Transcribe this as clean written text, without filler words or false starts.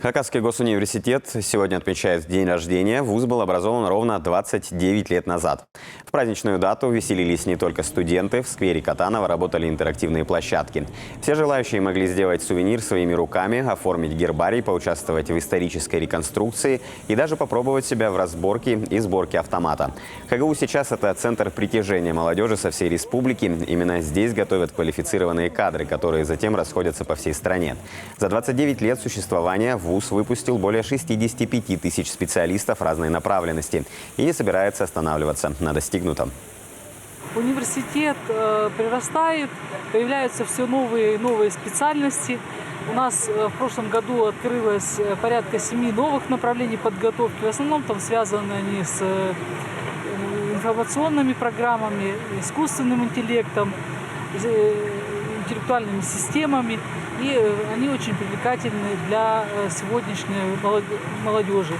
Хакасский госуниверситет сегодня отмечает день рождения. Вуз был образован ровно 29 лет назад. В праздничную дату веселились не только студенты. В сквере Катанова работали интерактивные площадки. Все желающие могли сделать сувенир своими руками, оформить гербарий, поучаствовать в исторической реконструкции и даже попробовать себя в разборке и сборке автомата. ХГУ сейчас это центр притяжения молодежи со всей республики. Именно здесь готовят квалифицированные кадры, которые затем расходятся по всей стране. За 29 лет существования ВУЗ выпустил более 65 тысяч специалистов разной направленности и не собирается останавливаться на достигнутом. Университет прирастает, появляются все новые и новые специальности. У нас в прошлом году открылось порядка 7 новых направлений подготовки. В основном там связаны они с информационными программами, искусственным интеллектом, интеллектуальными системами. И они очень привлекательны для сегодняшней молодежи.